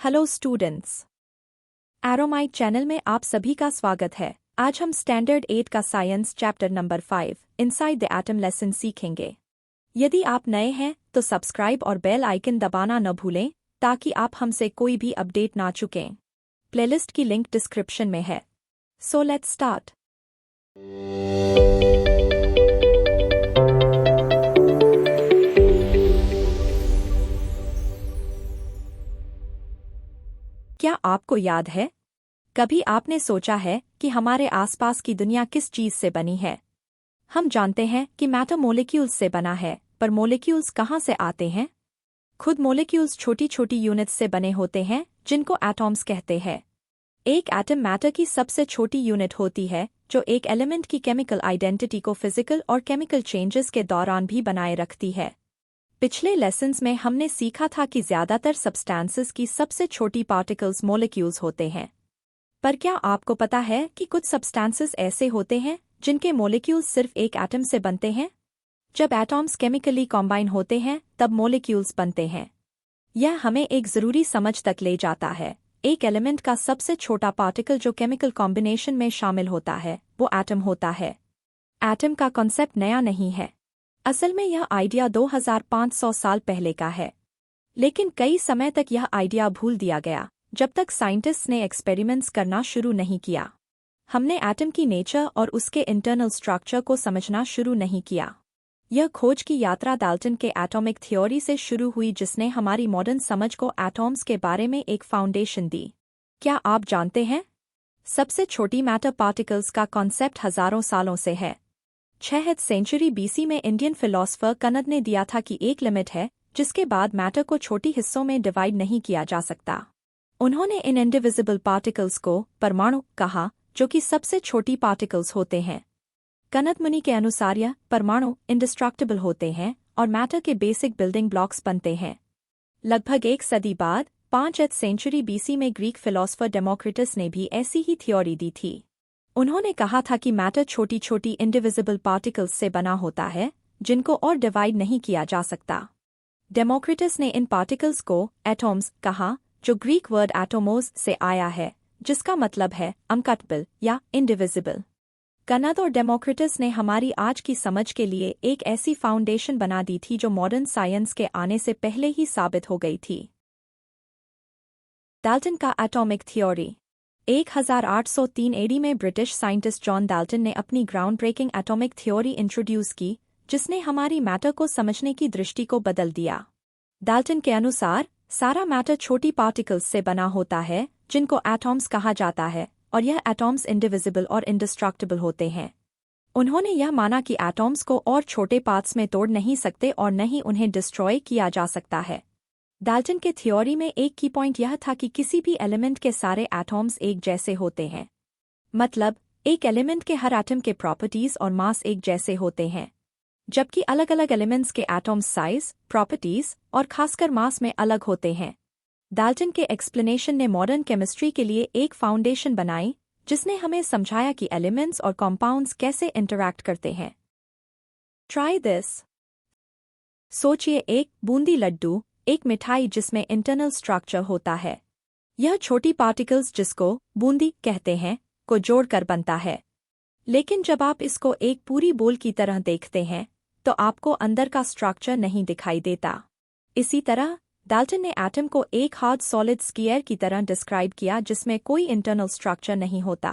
Hello students, एरोमाइट channel में आप सभी का स्वागत है। आज हम स्टैंडर्ड 8 का science chapter number 5 inside the atom lesson सीखेंगे। यदि आप नए हैं तो सब्सक्राइब और बेल आइकन दबाना न भूलें ताकि आप हमसे कोई भी अपडेट ना चुकें। प्लेलिस्ट की लिंक डिस्क्रिप्शन में है। So let's start. क्या आपको याद है, कभी आपने सोचा है कि हमारे आसपास की दुनिया किस चीज से बनी है? हम जानते हैं कि मैटर मोलिक्यूल्स से बना है, पर मोलिक्यूल्स कहाँ से आते हैं? खुद मोलिक्यूल्स छोटी छोटी यूनिट्स से बने होते हैं जिनको एटॉम्स कहते हैं। एक एटम मैटर की सबसे छोटी यूनिट होती है जो एक एलिमेंट की केमिकल आइडेंटिटी को फिजिकल और केमिकल चेंजेस के दौरान भी बनाए रखती है। पिछले लेसन्स में हमने सीखा था कि ज्यादातर सब्सटेंसेस की सबसे छोटी पार्टिकल्स मोलिक्यूल्स होते हैं। पर क्या आपको पता है कि कुछ सब्सटेंसेस ऐसे होते हैं जिनके मोलिक्यूल्स सिर्फ एक एटम से बनते हैं? जब एटॉम्स केमिकली कॉम्बाइन होते हैं तब मोलिक्यूल्स बनते हैं। यह हमें एक जरूरी समझ तक ले जाता है। एक एलिमेंट का सबसे छोटा पार्टिकल जो केमिकल कॉम्बिनेशन में शामिल होता है वो एटम होता है। एटम का कॉन्सेप्ट नया नहीं है। असल में यह आइडिया 2500 साल पहले का है, लेकिन कई समय तक यह आइडिया भूल दिया गया जब तक साइंटिस्ट्स ने एक्सपेरिमेंट्स करना शुरू नहीं किया। हमने एटम की नेचर और उसके इंटरनल स्ट्रक्चर को समझना शुरू नहीं किया। यह खोज की यात्रा डाल्टन के एटॉमिक थ्योरी से शुरू हुई जिसने हमारी मॉडर्न समझ को एटॉम्स के बारे में एक फाउंडेशन दी। क्या आप जानते हैं, सबसे छोटी मैटर पार्टिकल्स का कॉन्सेप्ट हजारों सालों से है। 6th सेंचुरी बीसी में इंडियन फिलोसफर कनद ने दिया था कि एक लिमिट है जिसके बाद मैटर को छोटी हिस्सों में डिवाइड नहीं किया जा सकता। उन्होंने इन इंडिविजिबल पार्टिकल्स को परमाणु कहा, जो कि सबसे छोटी पार्टिकल्स होते हैं। कनद मुनि के अनुसार यह परमाणु इंडिस्ट्रक्टिबल होते हैं और मैटर के बेसिक बिल्डिंग ब्लॉक्स बनते हैं। लगभग एक सदी बाद 5th सेंचुरी बीसी में ग्रीक फिलोसफर डेमोक्रिटस ने भी ऐसी ही थ्योरी दी थी। उन्होंने कहा था कि मैटर छोटी छोटी इंडिविजिबल पार्टिकल्स से बना होता है जिनको और डिवाइड नहीं किया जा सकता। डेमोक्रिटस ने इन पार्टिकल्स को एटॉम्स कहा, जो ग्रीक वर्ड एटोमोस से आया है, जिसका मतलब है अनकटबल या इंडिविजिबल। कनद और डेमोक्रिटस ने हमारी आज की समझ के लिए एक ऐसी फाउंडेशन बना दी थी जो मॉडर्न साइंस के आने से पहले ही साबित हो गई थी। डाल्टन का एटॉमिक थ्योरी। 1803 एडी में ब्रिटिश साइंटिस्ट जॉन डाल्टन ने अपनी groundbreaking atomic theory introduce की, जिसने हमारी मैटर को समझने की दृष्टि को बदल दिया। डाल्टन के अनुसार सारा मैटर छोटी पार्टिकल्स से बना होता है जिनको एटॉम्स कहा जाता है, और यह एटॉम्स इंडिविजिबल और इंडिस्ट्रक्टिबल होते हैं। उन्होंने यह माना कि एटॉम्स को और छोटे पार्ट्स में तोड़ नहीं सकते और न ही उन्हें डिस्ट्रॉय किया जा सकता है। डाल्टन के थ्योरी में एक की पॉइंट यह था कि किसी भी एलिमेंट के सारे एटॉम्स एक जैसे होते हैं। मतलब, एक एलिमेंट के हर एटम के प्रॉपर्टीज और मास एक जैसे होते हैं, जबकि अलग अलग एलिमेंट्स के एटॉम्स साइज, प्रॉपर्टीज और खासकर मास में अलग होते हैं। डाल्टन के एक्सप्लेनेशन ने मॉडर्न केमिस्ट्री के लिए एक फाउंडेशन बनाई, जिसने हमें समझाया कि एलिमेंट्स और कॉम्पाउंड्स कैसे इंटरैक्ट करते हैं। Try this. सोचिए, एक बूंदी लड्डू, एक मिठाई जिसमें इंटरनल स्ट्रक्चर होता है। यह छोटी पार्टिकल्स, जिसको बूंदी कहते हैं, को जोड़कर बनता है। लेकिन जब आप इसको एक पूरी बोल की तरह देखते हैं तो आपको अंदर का स्ट्रक्चर नहीं दिखाई देता। इसी तरह डाल्टन ने एटम को एक हार्ड सॉलिड स्फीयर की तरह डिस्क्राइब किया जिसमें कोई इंटरनल स्ट्रक्चर नहीं होता।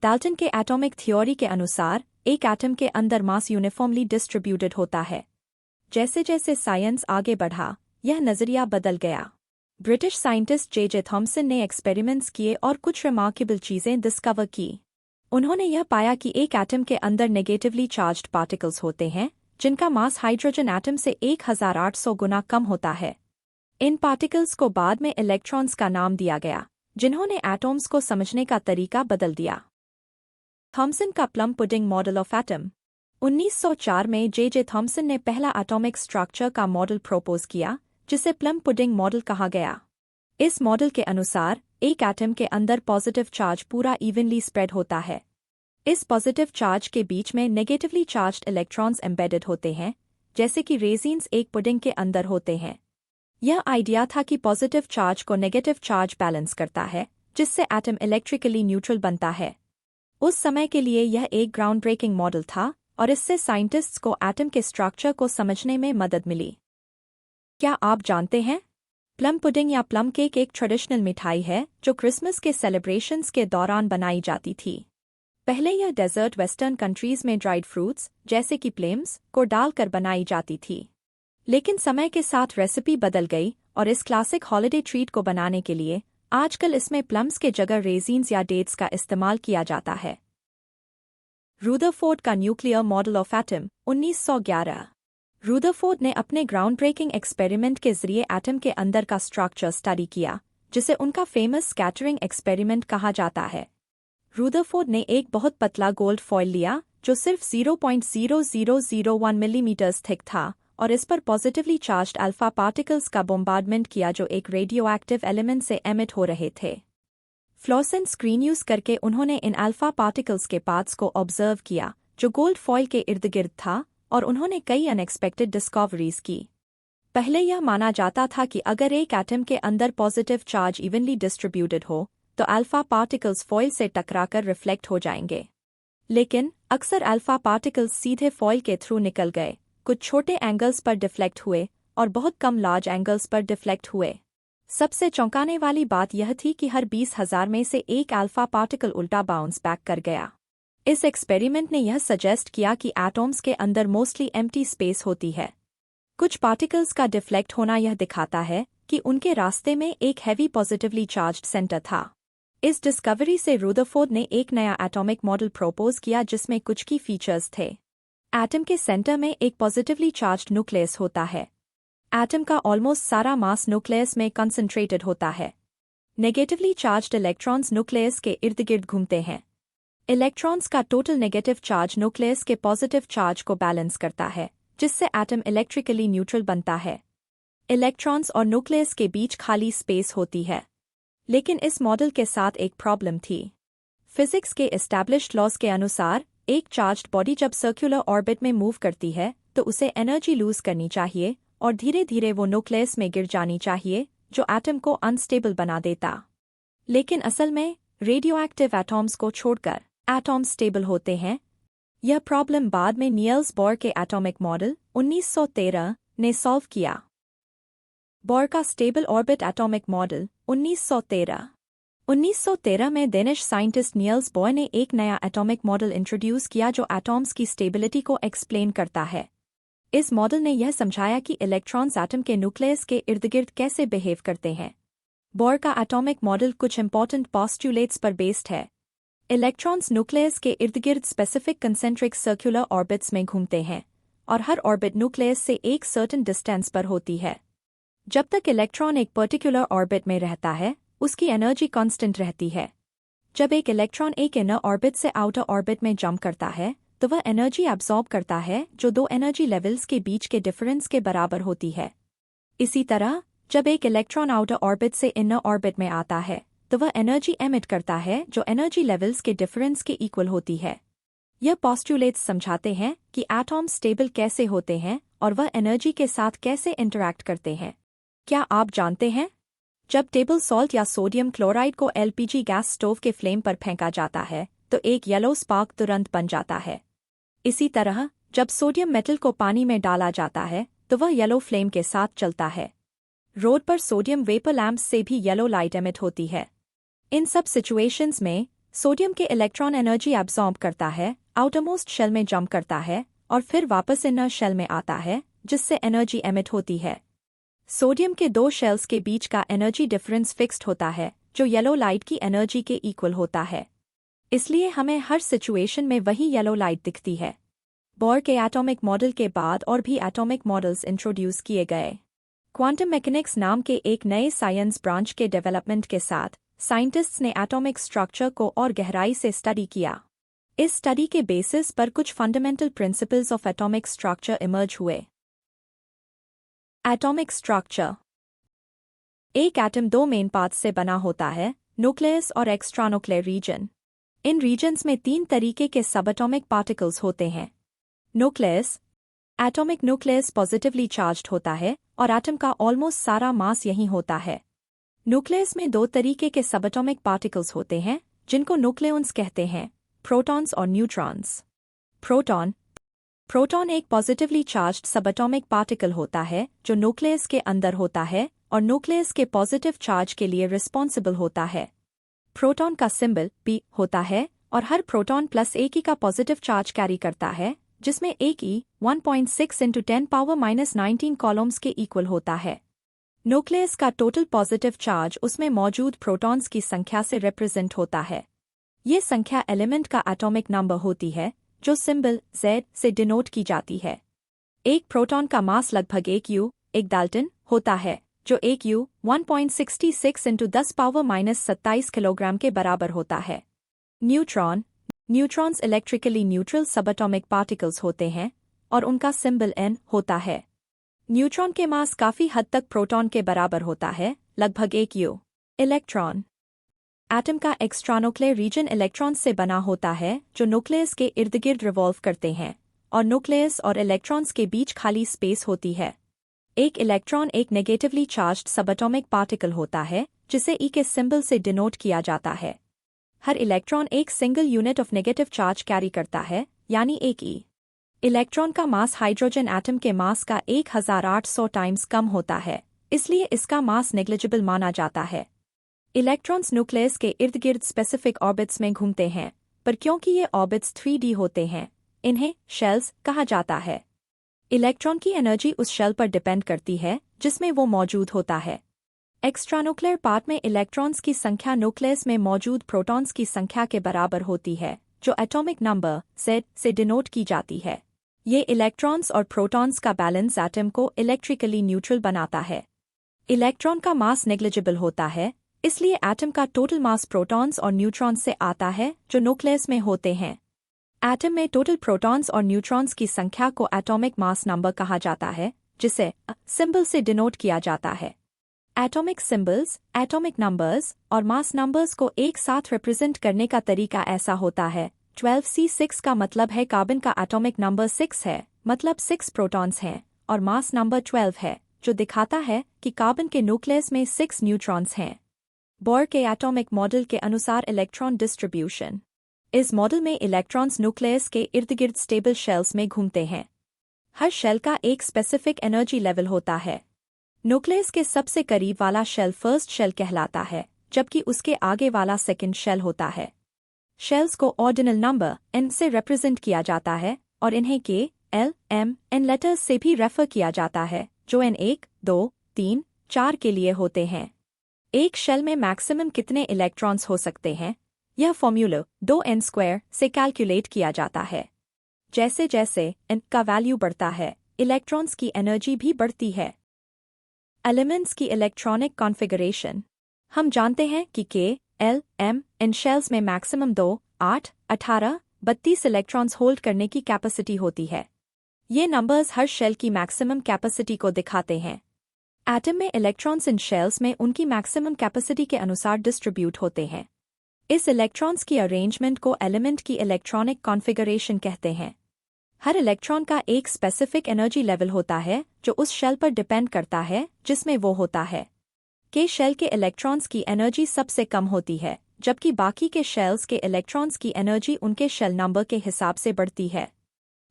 डाल्टन के एटॉमिक थ्योरी के अनुसार एक एटम के अंदर मास यूनिफॉर्मली डिस्ट्रीब्यूटेड होता है। जैसे जैसे साइंस आगे बढ़ा, यह नजरिया बदल गया। ब्रिटिश साइंटिस्ट जे थॉमसन ने एक्सपेरिमेंट्स किए और कुछ रिमार्केबल चीजें डिस्कवर की। उन्होंने यह पाया कि एक एटम के अंदर नेगेटिवली चार्ज्ड पार्टिकल्स होते हैं जिनका मास हाइड्रोजन एटम से 1800 गुना कम होता है। इन पार्टिकल्स को बाद में इलेक्ट्रॉन्स का नाम दिया गया, जिन्होंने एटॉम्स को समझने का तरीका बदल दिया। थॉमसन का plum pudding model of atom. 1904 में जे थॉमसन ने पहला एटॉमिक स्ट्रक्चर का मॉडल प्रपोज किया, जिसे प्लम पुडिंग मॉडल कहा गया। इस मॉडल के अनुसार एक एटम के अंदर पॉजिटिव चार्ज पूरा इवनली स्प्रेड होता है। इस पॉजिटिव चार्ज के बीच में नेगेटिवली चार्ज्ड इलेक्ट्रॉन्स एम्बेडेड होते हैं, जैसे कि रेजिन्स एक पुडिंग के अंदर होते हैं। यह आइडिया था कि पॉजिटिव चार्ज को नेगेटिव चार्ज बैलेंस करता है, जिससे एटम इलेक्ट्रिकली न्यूट्रल बनता है। उस समय के लिए यह एक ग्राउंड ब्रेकिंग मॉडल था और इससे साइंटिस्ट्स को एटम के स्ट्रक्चर को समझने में मदद मिली। क्या आप जानते हैं, प्लम पुडिंग या प्लम केक एक ट्रेडिशनल मिठाई है जो क्रिसमस के सेलिब्रेशंस के दौरान बनाई जाती थी। पहले यह डेजर्ट वेस्टर्न कंट्रीज में ड्राइड फ्रूट्स जैसे कि प्लम्स को डालकर बनाई जाती थी, लेकिन समय के साथ रेसिपी बदल गई और इस क्लासिक हॉलिडे ट्रीट को बनाने के लिए आजकल इसमें प्लम्स के जगह रेजिन्स या डेट्स का इस्तेमाल किया जाता है। रुदरफोर्ड का nuclear model of atom 1911। Rutherford ने अपने ग्राउंड ब्रेकिंग एक्सपेरिमेंट के जरिए एटम के अंदर का स्ट्रक्चर स्टडी किया, जिसे उनका फेमस स्कैटरिंग एक्सपेरिमेंट कहा जाता है। रुदरफोर्ड ने एक बहुत पतला गोल्ड फॉइल लिया जो सिर्फ 0.0001 मिलीमीटर्स थिक था और इस पर पॉजिटिवली चार्ज्ड अल्फा पार्टिकल्स का बॉम्बार्डमेंट किया जो एक रेडियोएक्टिव एलिमेंट से एमिट हो रहे थे। फ्लोरेसेंट स्क्रीन यूज करके उन्होंने इन अल्फा पार्टिकल्स के पाथ्स को ऑब्जर्व किया जो गोल्ड फॉइल के इर्द गिर्द था, और उन्होंने कई अनएक्सपेक्टेड डिस्कवरीज की। पहले यह माना जाता था कि अगर एक एटम के अंदर पॉजिटिव चार्ज इवनली डिस्ट्रीब्यूटेड हो तो अल्फा पार्टिकल्स फॉइल से टकराकर रिफ्लेक्ट हो जाएंगे, लेकिन अक्सर अल्फा पार्टिकल्स सीधे फॉइल के थ्रू निकल गए, कुछ छोटे एंगल्स पर डिफ्लेक्ट हुए और बहुत कम लार्ज एंगल्स पर डिफ्लेक्ट हुए। सबसे चौंकाने वाली बात यह थी कि हर 20,000 में से एक अल्फा पार्टिकल उल्टा बाउंस बैक कर गया। इस एक्सपेरिमेंट ने यह सजेस्ट किया कि एटॉम्स के अंदर मोस्टली एम्प्टी स्पेस होती है। कुछ पार्टिकल्स का डिफ्लेक्ट होना यह दिखाता है कि उनके रास्ते में एक हैवी पॉजिटिवली चार्ज्ड सेंटर था। इस डिस्कवरी से रुदरफोर्ड ने एक नया एटॉमिक मॉडल प्रपोज किया जिसमें कुछ की फीचर्स थे। एटम के सेंटर में एक पॉजिटिवली चार्ज्ड न्यूक्लियस होता है। एटम का ऑलमोस्ट सारा मास न्यूक्लियस में कंसंट्रेटेड होता है। नेगेटिवली चार्ज्ड इलेक्ट्रॉन्स न्यूक्लियस के इर्द गिर्द घूमते हैं। इलेक्ट्रॉन्स का टोटल नेगेटिव चार्ज न्यूक्लियस के पॉजिटिव चार्ज को बैलेंस करता है, जिससे एटम इलेक्ट्रिकली न्यूट्रल बनता है। इलेक्ट्रॉन्स और न्यूक्लियस के बीच खाली स्पेस होती है। लेकिन इस मॉडल के साथ एक प्रॉब्लम थी। फिजिक्स के एस्टैब्लिश्ड लॉज के अनुसार एक चार्ज्ड बॉडी जब सर्कुलर ऑर्बिट में मूव करती है तो उसे एनर्जी लूज करनी चाहिए और धीरे धीरे वो न्यूक्लियस में गिर जानी चाहिए, जो एटम को अनस्टेबल बना देता। लेकिन असल में रेडियोएक्टिव एटॉम्स को छोड़कर एटॉम्स स्टेबल होते हैं। यह प्रॉब्लम बाद में नियल्स बोर के एटॉमिक मॉडल 1913 ने सॉल्व किया। बोर का स्टेबल ऑर्बिट एटॉमिक मॉडल 1913 में डेनिश साइंटिस्ट नियल्स बोर ने एक नया एटॉमिक मॉडल इंट्रोड्यूस किया जो एटॉम्स की स्टेबिलिटी को एक्सप्लेन करता है। इस मॉडल ने यह समझाया कि इलेक्ट्रॉन्स एटम के न्यूक्लियस के इर्द-गिर्द कैसे बिहेव करते हैं। बोर का एटॉमिक मॉडल कुछ इंपॉर्टेंट पोस्टुलेट्स पर बेस्ड है। इलेक्ट्रॉन्स न्यूक्लियस के इर्द-गिर्द स्पेसिफिक कंसेंट्रिक सर्कुलर ऑर्बिट्स में घूमते हैं और हर ऑर्बिट न्यूक्लियस से एक सर्टेन डिस्टेंस पर होती है। जब तक इलेक्ट्रॉन एक पर्टिकुलर ऑर्बिट में रहता है, उसकी एनर्जी कांस्टेंट रहती है। जब एक इलेक्ट्रॉन एक इनर ऑर्बिट से आउटर ऑर्बिट में जंप करता है तो वह एनर्जी एब्जॉर्ब करता है जो दो एनर्जी लेवल्स के बीच के डिफरेंस के बराबर होती है। इसी तरह जब एक इलेक्ट्रॉन आउटर ऑर्बिट से इनर ऑर्बिट में आता है तो वह एनर्जी एमिट करता है जो एनर्जी लेवल्स के डिफरेंस के इक्वल होती है। यह पोस्टुलेट्स समझाते हैं कि एटॉम्स स्टेबल कैसे होते हैं और वह एनर्जी के साथ कैसे इंटरैक्ट करते हैं। क्या आप जानते हैं, जब टेबल सॉल्ट या सोडियम क्लोराइड को एलपीजी गैस स्टोव के फ्लेम पर फेंका जाता है तो एक येलो स्पार्क तुरंत बन जाता है। इसी तरह जब सोडियम मेटल को पानी में डाला जाता है तो वह येलो फ्लेम के साथ चलता है। रोड पर सोडियम वेपर लैंप्स से भी येलो लाइट एमिट होती है। इन सब सिचुएशंस में सोडियम के इलेक्ट्रॉन एनर्जी एब्जॉर्ब करता है, आउटरमोस्ट शेल में जंप करता है और फिर वापस इनर शेल में आता है, जिससे एनर्जी एमिट होती है। सोडियम के दो शेल्स के बीच का एनर्जी डिफरेंस फिक्स्ड होता है जो येलो लाइट की एनर्जी के इक्वल होता है। इसलिए हमें हर सिचुएशन में वही येलो लाइट दिखती है। बोर के एटॉमिक मॉडल के बाद और भी एटॉमिक मॉडल्स इंट्रोड्यूस किए गए। क्वांटम मैकेनिक्स नाम के एक नए साइंस ब्रांच के डेवलपमेंट के साथ साइंटिस्ट्स ने एटॉमिक स्ट्रक्चर को और गहराई से स्टडी किया। इस स्टडी के बेसिस पर कुछ fundamental principles of atomic structure emerge हुए। Atomic structure. एक एटम दो मेन पार्ट्स से बना होता है, न्यूक्लियस और एक्स्ट्रान्यूक्लियर रीजन। इन रीजन्स में तीन तरीके के सबएटॉमिक पार्टिकल्स होते हैं। Nucleus, atomic nucleus positively charged होता है और एटम का ऑलमोस्ट सारा मास यहीं होता है। न्यूक्लियस में दो तरीके के सबएटॉमिक पार्टिकल्स होते हैं जिनको न्यूक्लियॉन्स कहते हैं, प्रोटॉन्स और न्यूट्रॉन्स। प्रोटॉन एक पॉजिटिवली चार्ज्ड सबएटॉमिक पार्टिकल होता है जो न्यूक्लियस के अंदर होता है और न्यूक्लियस के पॉजिटिव चार्ज के लिए रिस्पॉन्सिबल होता है। प्रोटॉन का सिंबल P होता है और हर प्रोटॉन प्लस एक ई का पॉजिटिव चार्ज कैरी करता है, जिसमें एक ई 1.6 × 10⁻⁻19 कॉलम्स के इक्वल होता है। न्यूक्लियस का टोटल पॉजिटिव चार्ज उसमें मौजूद प्रोटॉन्स की संख्या से रिप्रेजेंट होता है। ये संख्या एलिमेंट का एटॉमिक नंबर होती है जो सिंबल Z से डिनोट की जाती है। एक प्रोटॉन का मास लगभग 1 डाल्टन होता है, जो 1.66 × 10⁻⁻27 किलोग्राम के बराबर होता है। Neutrons electrically neutral subatomic particles होते हैं और उनका सिंबल N होता है। न्यूट्रॉन के मास काफी हद तक प्रोटॉन के बराबर होता है, लगभग 1 इलेक्ट्रॉन। एटम का एक्स्ट्रान्यूक्लियर रीजन इलेक्ट्रॉन्स से बना होता है जो न्यूक्लियस के इर्द गिर्द रिवॉल्व करते हैं और न्यूक्लियस और इलेक्ट्रॉन्स के बीच खाली स्पेस होती है। एक इलेक्ट्रॉन एक नेगेटिवली चार्ज्ड सबएटॉमिक पार्टिकल होता है जिसे E के सिंबल से डिनोट किया जाता है। हर इलेक्ट्रॉन एक single unit of negative charge carry करता है, यानी 1 E। इलेक्ट्रॉन का मास हाइड्रोजन एटम के मास का 1800 टाइम्स कम होता है, इसलिए इसका मास नेग्लिजिबल माना जाता है। इलेक्ट्रॉन्स न्यूक्लियस के इर्द गिर्द स्पेसिफिक ऑर्बिट्स में घूमते हैं, पर क्योंकि ये ऑर्बिट्स 3D होते हैं, इन्हें शेल्स कहा जाता है। इलेक्ट्रॉन की एनर्जी उस शेल पर डिपेंड करती है जिसमें वो मौजूद होता है। एक्स्ट्रान्यूक्लियर पार्ट में इलेक्ट्रॉन्स की संख्या न्यूक्लियस में मौजूद प्रोटॉन्स की संख्या के बराबर होती है, जो एटॉमिक नंबर Z से डिनोट की जाती है। ये इलेक्ट्रॉन्स और प्रोटॉन्स का बैलेंस एटम को इलेक्ट्रिकली न्यूट्रल बनाता है। इलेक्ट्रॉन का मास नेग्लिजिबल होता है, इसलिए एटम का टोटल मास प्रोटॉन्स और न्यूट्रॉन्स से आता है जो न्यूक्लियस में होते हैं। एटम में टोटल प्रोटॉन्स और न्यूट्रॉन्स की संख्या को एटॉमिक मास नंबर कहा जाता है, जिसे सिंबल से डिनोट किया जाता है। एटॉमिक सिंबल्स, एटॉमिक नंबर्स और मास नंबर्स को एक साथ रिप्रेजेंट करने का तरीका ऐसा होता है। 12C6 का मतलब है कार्बन का एटॉमिक नंबर 6 है, मतलब 6 प्रोटॉन्स हैं, और मास नंबर 12 है, जो दिखाता है कि कार्बन के न्यूक्लियस में 6 न्यूट्रॉन्स हैं। बोर के एटॉमिक मॉडल के अनुसार इलेक्ट्रॉन डिस्ट्रीब्यूशन। इस मॉडल में इलेक्ट्रॉन्स न्यूक्लियस के इर्द गिर्द स्टेबल शेल्स में घूमते हैं। हर शेल का एक स्पेसिफिक एनर्जी लेवल होता है। न्यूक्लियस के सबसे करीब वाला शेल फर्स्ट शेल कहलाता है, जबकि उसके आगे वाला सेकंड शेल होता है। शेल्स को ऑर्डिनल नंबर n से रिप्रेजेंट किया जाता है और इन्हें K, L, M, N letters से भी रेफर किया जाता है, जो N1, 2, 3, 4 के लिए होते हैं। एक शेल में मैक्सिमम कितने इलेक्ट्रॉन्स हो सकते हैं, यह फॉर्मूला 2n² से कैलकुलेट किया जाता है। जैसे जैसे n का वैल्यू बढ़ता है, इलेक्ट्रॉन्स की एनर्जी भी बढ़ती है। एलिमेंट्स की इलेक्ट्रॉनिक कॉन्फ़िगरेशन। हम जानते हैं कि K, L, M, N shells में मैक्सिमम 2, 8, 18, 32 इलेक्ट्रॉन्स होल्ड करने की कैपेसिटी होती है। ये नंबर्स हर शेल की मैक्सिमम कैपेसिटी को दिखाते हैं। एटम में इलेक्ट्रॉन्स इन शेल्स में उनकी मैक्सिमम कैपेसिटी के अनुसार डिस्ट्रीब्यूट होते हैं। इस इलेक्ट्रॉन्स की अरेंजमेंट को एलिमेंट की इलेक्ट्रॉनिक कॉन्फ़िगरेशन कहते हैं। हर इलेक्ट्रॉन का एक स्पेसिफिक एनर्जी लेवल होता है जो उस शेल पर डिपेंड करता है जिसमें वो होता है। के शेल के इलेक्ट्रॉन्स की एनर्जी सबसे कम होती है, जबकि बाकी के शेल्स के इलेक्ट्रॉन्स की एनर्जी उनके शेल नंबर के हिसाब से बढ़ती है।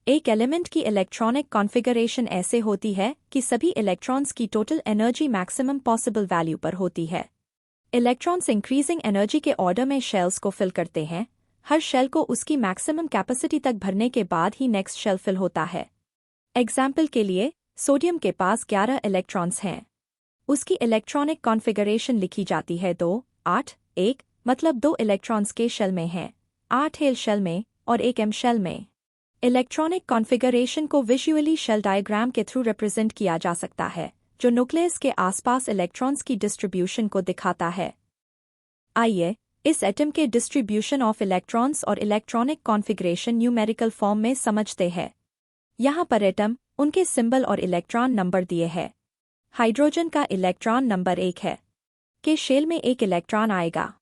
एक एलिमेंट की इलेक्ट्रॉनिक कॉन्फ़िगरेशन ऐसे होती है कि सभी इलेक्ट्रॉन्स की total energy maximum possible value पर होती है। इलेक्ट्रॉन्स इंक्रीजिंग एनर्जी के ऑर्डर में शेल्स को फिल करते हैं। हर शेल को उसकी मैक्सिमम कैपेसिटी तक भरने के बाद ही नेक्स्ट शेल फिल होता है। एग्जाम्पल के लिए, सोडियम के पास 11 इलेक्ट्रॉन्स हैं। उसकी इलेक्ट्रॉनिक कॉन्फ़िगरेशन लिखी जाती है 2, 8, 1, मतलब 2 इलेक्ट्रॉन्स के शेल में हैं, 8 एल शेल में और 1 एम शेल में। इलेक्ट्रॉनिक कॉन्फ़िगरेशन को विजुअली शेल डायग्राम के थ्रू रिप्रेजेंट किया जा सकता है, जो न्यूक्लियस के आसपास इलेक्ट्रॉन्स की डिस्ट्रीब्यूशन को दिखाता है। आइए इस एटम के डिस्ट्रीब्यूशन ऑफ इलेक्ट्रॉन्स और इलेक्ट्रॉनिक कॉन्फ़िगरेशन न्यूमेरिकल फॉर्म में समझते हैं। यहाँ पर एटम, उनके सिंबल और इलेक्ट्रॉन नंबर दिए हैं। हाइड्रोजन का इलेक्ट्रॉन नंबर 1 है। के शेल में 1 इलेक्ट्रॉन आएगा।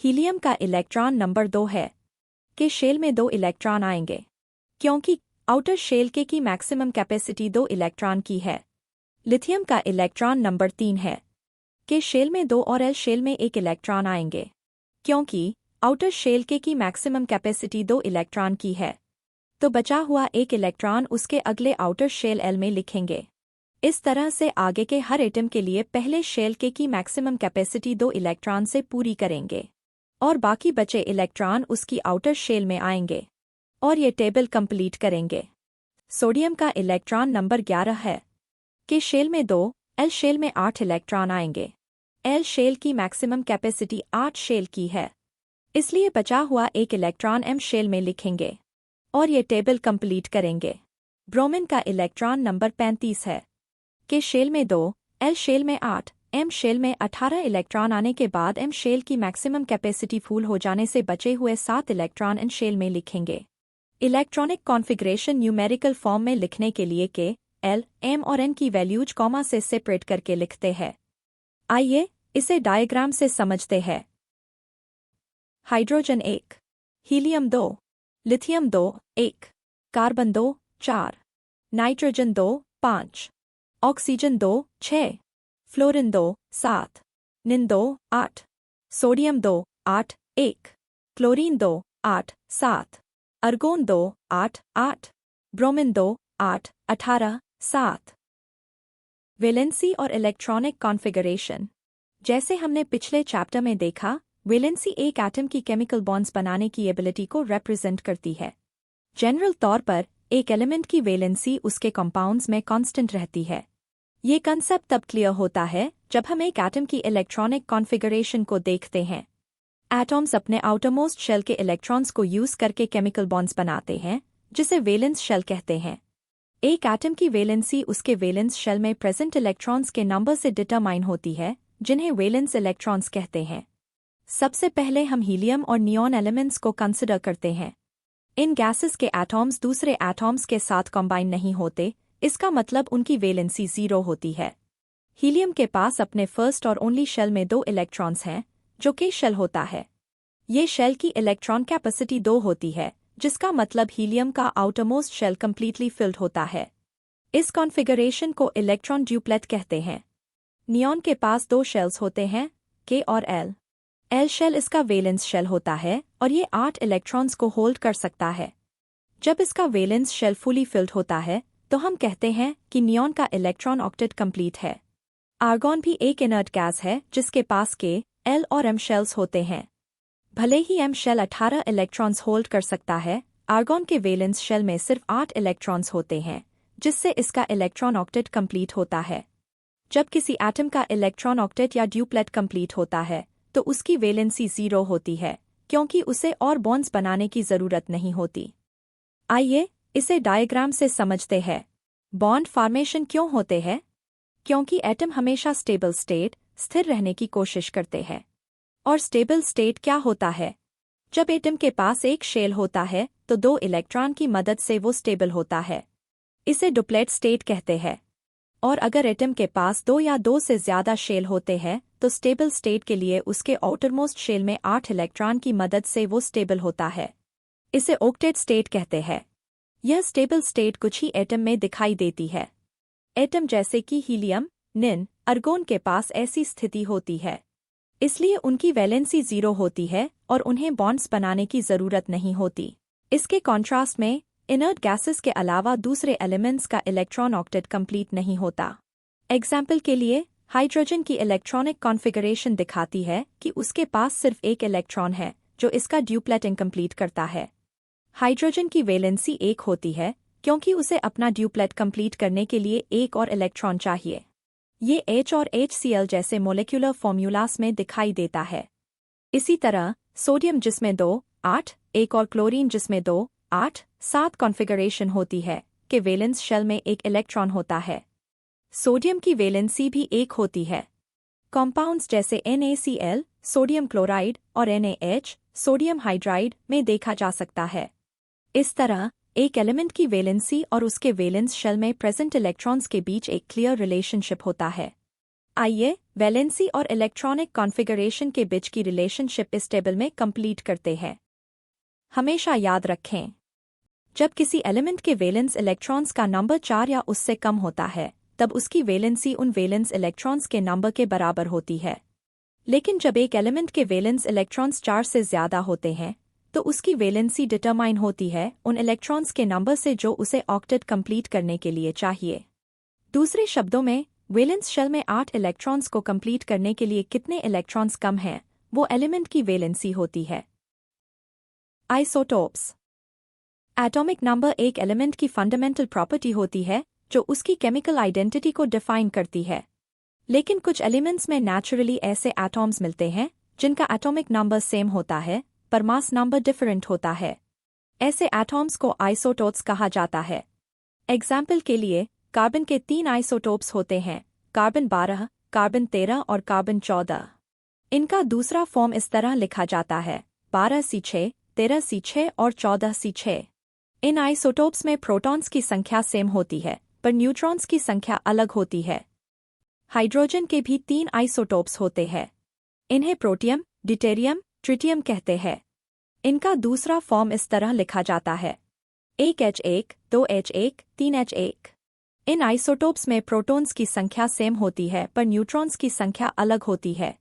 हीलियम का इलेक्ट्रॉन नंबर 2 है। के शेल में 2 इलेक्ट्रॉन आएंगे। क्योंकि आउटर शेल के की मैक्सिमम कैपेसिटी 2 इलेक्ट्रॉन की है। लिथियम का इलेक्ट्रॉन नंबर 3 है। के शेल में 2 और एल शेल में 1 इलेक्ट्रॉन आएंगे। क्योंकि आउटर शेल के की मैक्सिमम कैपेसिटी 2 इलेक्ट्रॉन की है, तो बचा हुआ 1 इलेक्ट्रॉन उसके अगले आउटर शेल एल में लिखेंगे। इस तरह से आगे के हर एटम के लिए पहले शेल के की मैक्सिमम कैपेसिटी 2 इलेक्ट्रॉन से पूरी करेंगे और बाकी बचे इलेक्ट्रॉन उसकी आउटर शेल में आएंगे और ये टेबल कंप्लीट करेंगे। सोडियम का इलेक्ट्रॉन नंबर 11 है। के शेल में 2, एल शेल में 8 इलेक्ट्रॉन आएंगे। एल शेल की मैक्सिमम कैपेसिटी 8 शेल की है, इसलिए बचा हुआ 1 इलेक्ट्रॉन एम शेल में लिखेंगे और ये टेबल कंप्लीट करेंगे। ब्रोमीन का इलेक्ट्रॉन नंबर 35 है। के शेल में 2, एल शेल में 8, एम शेल में 18 इलेक्ट्रॉन आने के बाद एम शेल की मैक्सिमम कैपेसिटी फुल हो जाने से बचे हुए 7 इलेक्ट्रॉन एन शेल में लिखेंगे। इलेक्ट्रॉनिक कॉन्फ़िगरेशन न्यूमेरिकल फॉर्म में लिखने के लिए के, एल, एम और एन की वैल्यूज कॉमा से सेपरेट करके लिखते हैं। आइए इसे डायग्राम से समझते हैं। Hydrogen 1, helium 2, lithium 2, 1, carbon 2, 4, nitrogen 2, 5, oxygen 2, 6, fluorine 2, 7, निन 2, 8, sodium 2, 8, 1, chlorine 2, 8, 7, argon 2, 8, 8, bromine 2, 8, 18, 7। Valency और इलेक्ट्रॉनिक कॉन्फ़िगरेशन। जैसे हमने पिछले चैप्टर में देखा, वैलेंसी एक एटम की केमिकल बॉन्ड्स बनाने की एबिलिटी को रिप्रेजेंट करती है। जनरल तौर पर एक एलिमेंट की वैलेंसी उसके कंपाउंड्स में कांस्टेंट रहती है। ये कंसेप्ट तब क्लियर होता है जब हम एक एटम की इलेक्ट्रॉनिक कॉन्फ़िगरेशन को देखते हैं। एटम्स अपने आउटरमोस्ट शेल के इलेक्ट्रॉन्स को यूज करके केमिकल बॉन्ड्स बनाते हैं, जिसे वैलेंस शेल कहते हैं। एक एटम की वैलेंसी उसके वैलेंस शेल में प्रेजेंट इलेक्ट्रॉन्स के नंबर से डिटरमाइन होती है, जिन्हें वैलेंस इलेक्ट्रॉन्स कहते हैं। सबसे पहले हम हीलियम और नियॉन एलिमेंट्स को कंसिडर करते हैं। इन गैसेस के एटॉम्स दूसरे एटॉम्स के साथ कंबाइन नहीं होते, इसका मतलब उनकी वैलेंसी 0 होती है। हीलियम के पास अपने फर्स्ट और ओनली शेल में 2 इलेक्ट्रॉन्स हैं, जो कि शेल होता है। ये शेल की इलेक्ट्रॉन कैपेसिटी 2 होती है, जिसका मतलब हीलियम का आउटरमोस्ट शेल कंप्लीटली फिल्ड होता है। इस कॉन्फ़िगरेशन को इलेक्ट्रॉन ड्यूप्लेट कहते हैं। नियॉन के पास 2 शेल्स होते हैं, के और एल। एल शेल इसका वैलेंस शेल होता है और ये 8 इलेक्ट्रॉन्स को होल्ड कर सकता है। जब इसका वैलेंस शेल फुली फिल्ड होता है, तो हम कहते हैं कि नियॉन का इलेक्ट्रॉन ऑक्टेट कंप्लीट है। आर्गॉन भी एक इनर्ट गैस है जिसके पास के, एल और एम शेल्स होते हैं। भले ही एम शेल 18 इलेक्ट्रॉन्स होल्ड कर सकता है, आर्गॉन के वैलेंस शेल में सिर्फ 8 इलेक्ट्रॉन्स होते हैं, जिससे इसका इलेक्ट्रॉन ऑक्टेट कंप्लीट होता है। जब किसी एटम का इलेक्ट्रॉन ऑक्टेट या ड्यूप्लेट कंप्लीट होता है, तो उसकी वैलेंसी 0 होती है, क्योंकि उसे और बॉन्ड्स बनाने की जरूरत नहीं होती। आइए इसे डायग्राम से समझते हैं। बॉन्ड फॉर्मेशन क्यों होते हैं? क्योंकि एटम हमेशा स्टेबल स्टेट, स्थिर रहने की कोशिश करते हैं। और स्टेबल स्टेट क्या होता है? जब एटम के पास एक शेल होता है, तो 2 इलेक्ट्रॉन की मदद से वो स्टेबल होता है। इसे डुप्लेट स्टेट कहते हैं। और अगर एटम के पास 2 या 2 से ज्यादा शेल होते हैं, तो स्टेबल स्टेट के लिए उसके आउटरमोस्ट शेल में 8 इलेक्ट्रॉन की मदद से वो स्टेबल होता है। इसे ऑक्टेट स्टेट कहते हैं। यह स्टेबल स्टेट कुछ ही एटम में दिखाई देती है। एटम जैसे कि हीलियम, निन, अर्गोन के पास ऐसी स्थिति होती है। इसलिए उनकी वैलेंसी 0 होती है और उन्हें बॉन्ड्स बनाने की जरूरत नहीं होती। इसके कॉन्ट्रास्ट में इनर्ट गैसेस के अलावा दूसरे एलिमेंट्स का इलेक्ट्रॉन ऑक्टेट कंप्लीट नहीं होता। एग्जाम्पल के लिए हाइड्रोजन की इलेक्ट्रॉनिक कॉन्फ़िगरेशन दिखाती है कि उसके पास सिर्फ एक इलेक्ट्रॉन है, जो इसका ड्यूप्लेट इनकम्प्लीट करता है। हाइड्रोजन की वैलेंसी 1 होती है, क्योंकि उसे अपना ड्यूप्लेट कंप्लीट करने के लिए एक और इलेक्ट्रॉन चाहिए। ये H और HCl जैसे मोलेक्युलर फॉर्मूलास में दिखाई देता है। इसी तरह सोडियम जिसमें 2, 8, 1 और क्लोरीन जिसमें 2, 8, 7 कॉन्फ़िगरेशन होती है, के वैलेंस शेल में एक इलेक्ट्रॉन होता है। सोडियम की वैलेंसी भी 1 होती है। कॉम्पाउंड्स जैसे NaCl, सोडियम क्लोराइड और NaH, सोडियम हाइड्राइड में देखा जा सकता है। इस तरह एक एलिमेंट की वैलेंसी और उसके वैलेंस शेल में प्रेजेंट इलेक्ट्रॉन्स के बीच एक क्लियर रिलेशनशिप होता है। आइए वैलेंसी और इलेक्ट्रॉनिक कॉन्फ़िगरेशन के बीच की रिलेशनशिप इस टेबल में कंप्लीट करते हैं। हमेशा याद रखें, जब किसी एलिमेंट के वैलेंस इलेक्ट्रॉन्स का नंबर 4 या उससे कम होता है तब उसकी वैलेंसी उन वैलेंस इलेक्ट्रॉन्स के नंबर के बराबर होती है। लेकिन जब एक एलिमेंट के वैलेंस इलेक्ट्रॉन्स 4 से ज़्यादा होते हैं तो उसकी वैलेंसी डिटरमाइन होती है उन इलेक्ट्रॉन्स के नंबर से जो उसे ऑक्टेट कंप्लीट करने के लिए चाहिए। दूसरे शब्दों में, वैलेंस शेल में 8 इलेक्ट्रॉन्स को कंप्लीट करने के लिए कितने इलेक्ट्रॉन्स कम हैं, वो एलिमेंट की वैलेंसी होती है। आइसोटोप्स। एटॉमिक नंबर एक एलिमेंट की फंडामेंटल प्रॉपर्टी होती है जो उसकी केमिकल आइडेंटिटी को डिफाइन करती है। लेकिन कुछ एलिमेंट्स में नेचुरली ऐसे एटॉम्स मिलते हैं जिनका एटॉमिक नंबर सेम होता है पर मास नंबर डिफरेंट होता है। ऐसे एटॉम्स को आइसोटोप्स कहा जाता है। एग्जाम्पल के लिए, कार्बन के 3 आइसोटोप्स होते हैं, कार्बन 12, कार्बन 13 और कार्बन 14। इनका दूसरा फॉर्म इस तरह लिखा जाता है 12C6, 13C6 और 14C6। इन आइसोटोप्स में प्रोटॉन्स की संख्या सेम होती है पर न्यूट्रॉन्स की संख्या अलग होती है। हाइड्रोजन के भी 3 आइसोटोप्स होते हैं। इन्हें प्रोटियम, ड्यूटेरियम, ट्रिटियम कहते हैं। इनका दूसरा फॉर्म इस तरह लिखा जाता है 1H1, 2H1, 3H1। इन आइसोटोप्स में प्रोटॉन्स की संख्या सेम होती है पर न्यूट्रॉन्स की संख्या अलग होती है।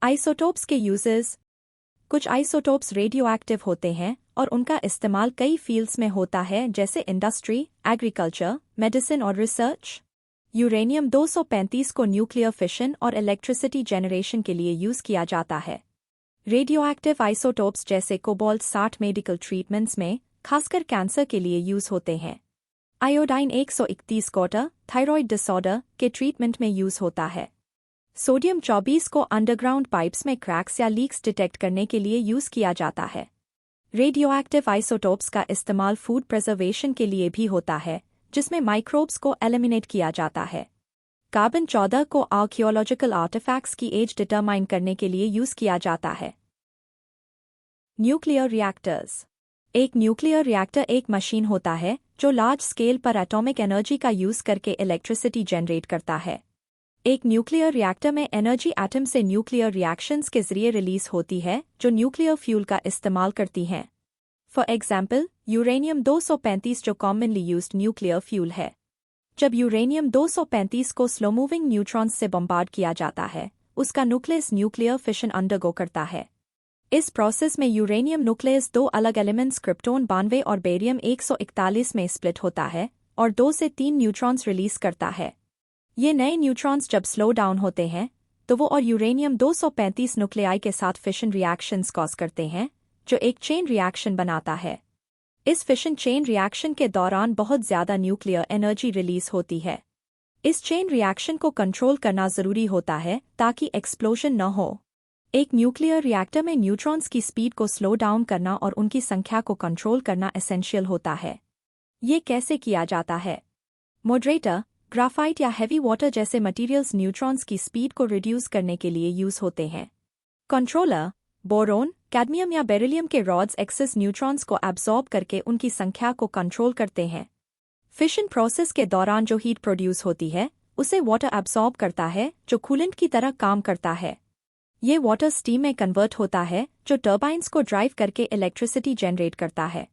आइसोटोप्स के यूजेस। कुछ आइसोटोप्स रेडियो एक्टिव होते हैं और उनका इस्तेमाल कई फील्ड्स में होता है जैसे इंडस्ट्री, एग्रीकल्चर, मेडिसिन और रिसर्च। यूरेनियम 235 को न्यूक्लियर फिशन और इलेक्ट्रिसिटी जनरेशन के लिए यूज किया जाता है। रेडियो एक्टिव आइसोटोप्स जैसे कोबाल्ट 60 मेडिकल ट्रीटमेंट्स में, खासकर कैंसर के लिए यूज होते हैं। आयोडाइन 131 क्वार्टर, थायराइड डिसऑर्डर के ट्रीटमेंट में यूज होता है। सोडियम 24 को अंडरग्राउंड पाइप्स में क्रैक्स या लीक्स डिटेक्ट करने के लिए यूज किया जाता है। रेडियो एक्टिव आइसोटोप्स का इस्तेमाल फूड प्रिजर्वेशन के लिए भी होता है, जिसमें माइक्रोब्स को एलिमिनेट किया जाता है। कार्बन 14 को आर्कियोलॉजिकल आर्टिफैक्ट्स की एज डिटरमाइन करने के लिए यूज किया जाता है। Nuclear reactors. एक न्यूक्लियर रिएक्टर एक मशीन होता है जो लार्ज स्केल पर एटॉमिक एनर्जी का यूज करके इलेक्ट्रिसिटी जनरेट करता है। एक न्यूक्लियर रिएक्टर में एनर्जी एटम से न्यूक्लियर रिएक्शंस के जरिए रिलीज होती है जो न्यूक्लियर फ्यूल का इस्तेमाल करती हैं। फॉर एग्जाम्पल, यूरेनियम 235 जो कॉमनली यूज्ड न्यूक्लियर फ्यूल है। जब यूरेनियम 235 को स्लो मूविंग न्यूट्रॉन्स से बम्बार्ड किया जाता है, उसका न्यूक्लियस न्यूक्लियर फिशन अंडरगो करता है। इस प्रोसेस में यूरेनियम न्यूक्लियस 2 अलग एलिमेंट्स क्रिप्टोन 92 और बेरियम 141 में स्प्लिट होता है और 2 से 3 न्यूट्रॉन्स रिलीज करता है। ये नए न्यूट्रॉन्स जब स्लो डाउन होते हैं तो वो और यूरेनियम 235 न्यूक्लियाई के साथ फिशन रिएक्शंस कॉज करते हैं जो एक चेन रिएक्शन बनाता है। इस फिशन चेन रिएक्शन के दौरान बहुत ज़्यादा न्यूक्लियर एनर्जी रिलीज होती है। इस चेन रिएक्शन को कंट्रोल करना ज़रूरी होता है ताकि एक्सप्लोजन न हो। एक न्यूक्लियर रिएक्टर में न्यूट्रॉन्स की स्पीड को स्लो डाउन करना और उनकी संख्या को कंट्रोल करना एसेंशियल होता है। ये कैसे किया जाता है? मॉडरेटर, ग्राफाइट या हेवी वाटर जैसे मटेरियल्स न्यूट्रॉन्स की स्पीड को रिड्यूस करने के लिए यूज होते हैं। कंट्रोलर, बोरोन, कैडमियम या बेरिलियम के रॉड्स एक्सेस न्यूट्रॉन्स को एब्जॉर्ब करके उनकी संख्या को कंट्रोल करते हैं। फिशन प्रोसेस के दौरान जो हीट प्रोड्यूस होती है उसे वाटर एब्जॉर्ब करता है जो कूलेंट की तरह काम करता है। ये वाटर स्टीम में कन्वर्ट होता है जो टर्बाइन्स को ड्राइव करके इलेक्ट्रिसिटी जनरेट करता है।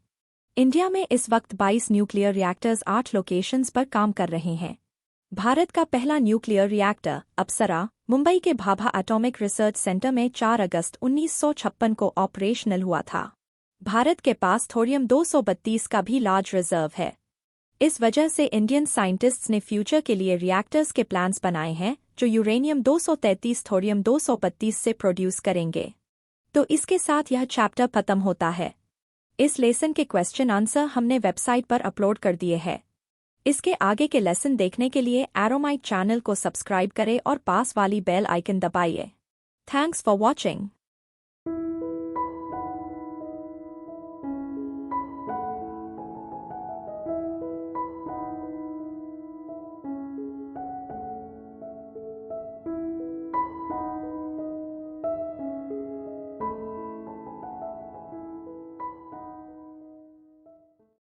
इंडिया में इस वक्त 22 न्यूक्लियर रिएक्टर्स 8 लोकेशंस पर काम कर रहे हैं। भारत का पहला न्यूक्लियर रिएक्टर अप्सरा, मुंबई के भाभा एटॉमिक रिसर्च सेंटर में 4 अगस्त 1956 को ऑपरेशनल हुआ था। भारत के पास थोरियम 232 का भी लार्ज रिजर्व है। इस वजह से इंडियन साइंटिस्ट्स ने फ्यूचर के लिए रिएक्टर्स के प्लान्स बनाए हैं जो यूरेनियम 233 थोरियम 232 से प्रोड्यूस करेंगे। तो इसके साथ यह चैप्टर खत्म होता है। इस लेसन के क्वेश्चन आंसर हमने वेबसाइट पर अपलोड कर दिए हैं। इसके आगे के लेसन देखने के लिए एरोमाइट चैनल को सब्सक्राइब करें और पास वाली बेल आइकन दबाइए। Thanks for watching.